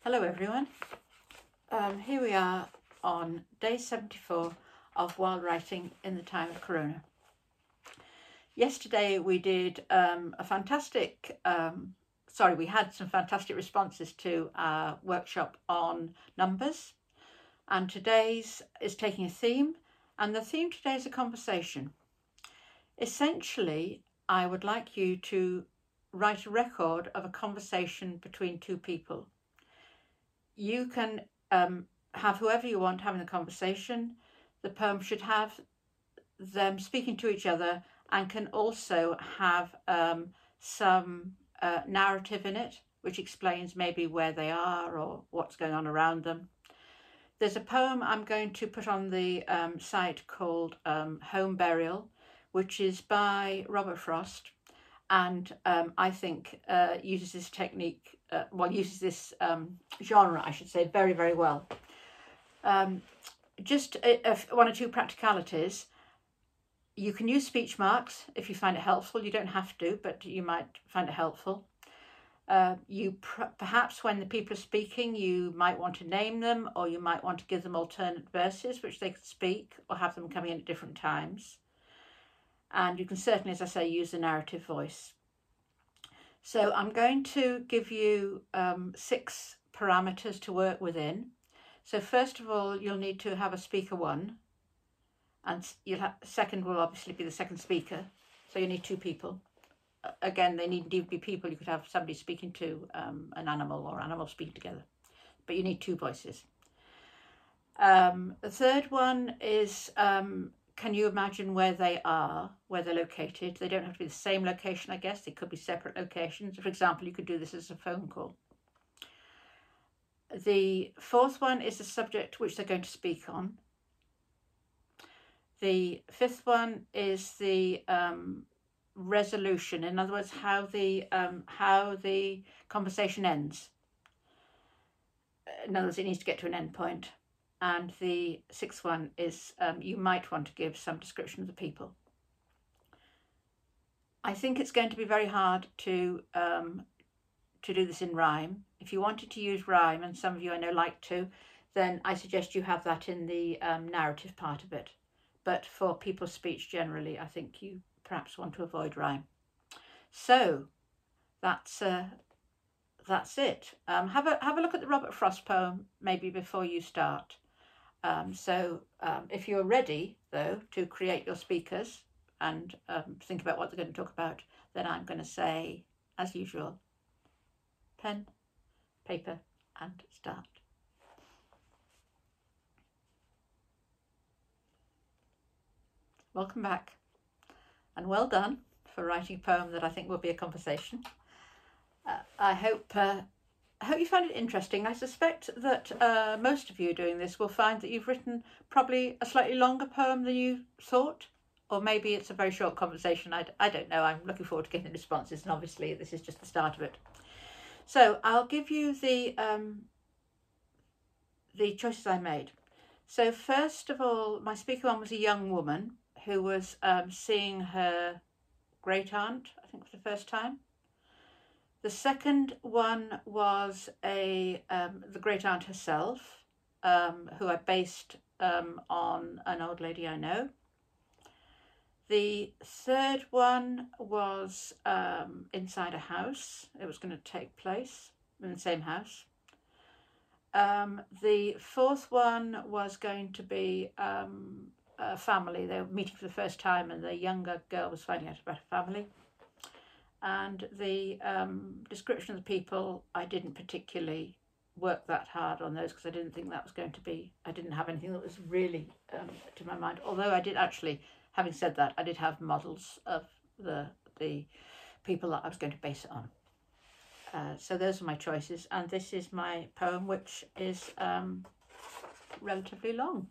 Hello everyone. Here we are on day 74 of Wild Writing in the Time of Corona. Yesterday we did we had some fantastic responses to our workshop on numbers, and today's is taking a theme, and the theme today is a conversation. Essentially, I would like you to write a record of a conversation between two people. You can have whoever you want having the conversation. The poem should have them speaking to each other and can also have some narrative in it, which explains maybe where they are or what's going on around them. There's a poem I'm going to put on the site called Home Burial, which is by Robert Frost, and I think uses this technique, uses this genre, I should say, very, very well. Just one or two practicalities. You can use speech marks if you find it helpful. You don't have to, but you might find it helpful. Perhaps when the people are speaking, you might want to name them, or you might want to give them alternate verses which they could speak, or have them coming in at different times. And you can certainly, as I say, use the narrative voice. So I'm going to give you 6 parameters to work within. So first of all, you'll need to have a speaker 1, and second will obviously be the second speaker. So you need 2 people. Again, they needn't even be people. You could have somebody speaking to an animal, or animals speaking together, but you need 2 voices. The third one is, can you imagine where they are, where they're located? They don't have to be the same location, I guess. They could be separate locations. For example, you could do this as a phone call. The fourth one is the subject which they're going to speak on. The fifth one is the resolution. In other words, how the conversation ends. In other words, it needs to get to an end point. And the 6th one is you might want to give some description of the people. I think it's going to be very hard to do this in rhyme. If you wanted to use rhyme, and some of you I know like to, then I suggest you have that in the narrative part of it. But for people's speech generally, I think you perhaps want to avoid rhyme. So that's it. Have a look at the Robert Frost poem maybe before you start. If you're ready, though, to create your speakers and think about what they're going to talk about, then I'm going to say, as usual, pen, paper, and start. Welcome back, and well done for writing a poem that I think will be a conversation. I hope you find it interesting. I suspect that most of you doing this will find that you've written probably a slightly longer poem than you thought, or maybe it's a very short conversation. I don't know. I'm looking forward to getting responses, and obviously this is just the start of it. So I'll give you the choices I made. So first of all, my speaker 1 was a young woman who was seeing her great aunt, I think, for the first time. The second one was the great aunt herself, who I based on an old lady I know. The third one was inside a house. It was going to take place in the same house. The fourth one was going to be a family. They were meeting for the first time, and the younger girl was finding out about her family. And the description of the people, I didn't particularly work that hard on those, because I didn't think that was going to be, I didn't have anything that was really to my mind. Although I did actually, having said that, I did have models of the people that I was going to base it on. So those are my choices, and this is my poem, which is relatively long.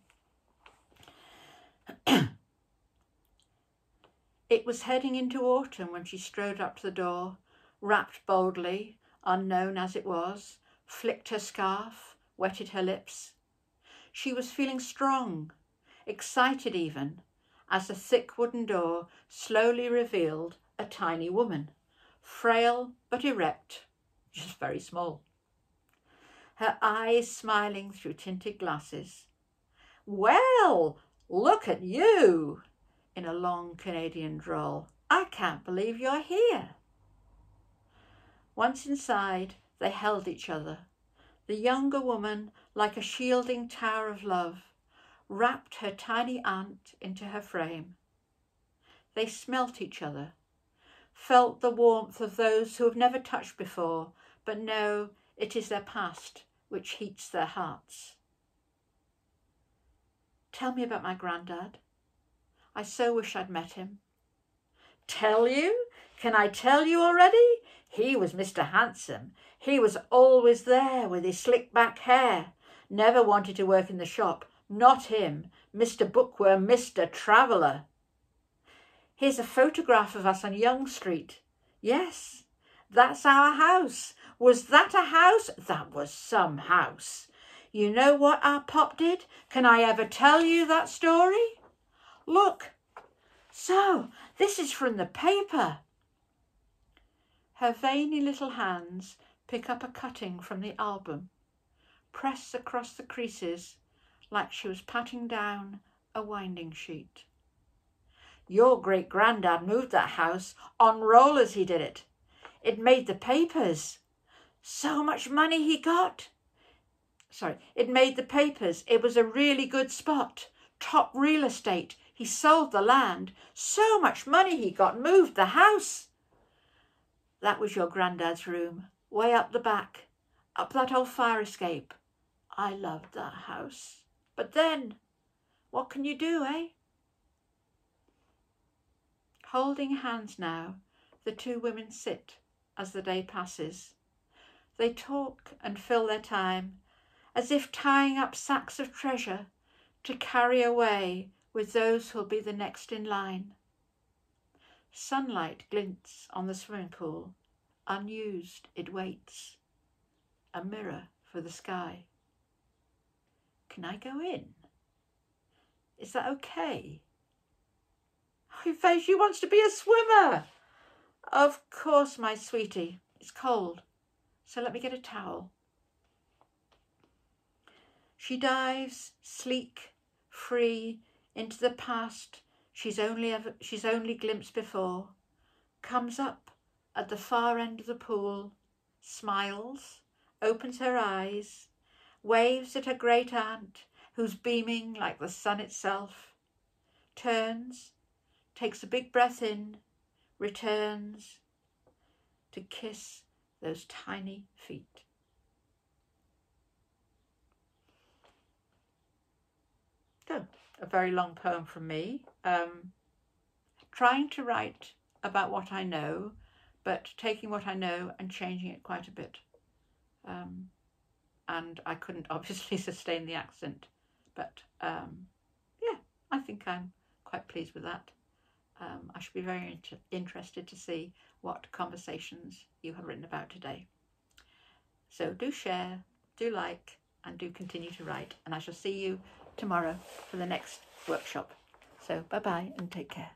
It was heading into autumn when she strode up to the door, rapped boldly, unknown as it was, flicked her scarf, wetted her lips. She was feeling strong, excited even, as the thick wooden door slowly revealed a tiny woman, frail but erect, just very small. her eyes smiling through tinted glasses. "Well, look at you," in a long Canadian drawl. "I can't believe you're here." Once inside, they held each other. The younger woman, like a shielding tower of love, wrapped her tiny aunt into her frame. They smelt each other, felt the warmth of those who have never touched before, but know it is their past which heats their hearts. "Tell me about my granddad. I so wish I'd met him." "Tell you? Can I tell you already? He was Mr. Handsome. He was always there with his slick back hair. Never wanted to work in the shop. Not him. Mr. Bookworm, Mr. Traveller. Here's a photograph of us on Yonge Street. Yes, that's our house. Was that a house? That was some house. You know what our pop did? Can I ever tell you that story? Look. So, this is from the paper." Her veiny little hands pick up a cutting from the album, press across the creases like she was patting down a winding sheet. "Your great-granddad moved that house on rollers, he did it. It made the papers. So much money he got. It made the papers. It was a really good spot. Top real estate. He sold the land. So much money he got. Moved the house." "That was your granddad's room, way up the back, up that old fire escape. I loved that house. But then, what can you do, eh?" Holding hands now, the two women sit as the day passes. They talk and fill their time, as if tying up sacks of treasure to carry away with those who'll be the next in line. Sunlight glints on the swimming pool. Unused, it waits. A mirror for the sky. Can I go in? Is that okay? Oh, Faye, she wants to be a swimmer. Of course, my sweetie. It's cold, so let me get a towel. She dives, sleek, free, into the past she's only glimpsed before, comes up at the far end of the pool, smiles, opens her eyes, waves at her great aunt, who's beaming like the sun itself, turns, takes a big breath in, returns to kiss those tiny feet. So, a very long poem from me, trying to write about what I know, but taking what I know and changing it quite a bit. And I couldn't obviously sustain the accent, but yeah, I think I'm quite pleased with that. I should be very interested to see what conversations you have written about today. So do share, do like, and do continue to write, and I shall see you tomorrow for the next workshop. So bye-bye and take care.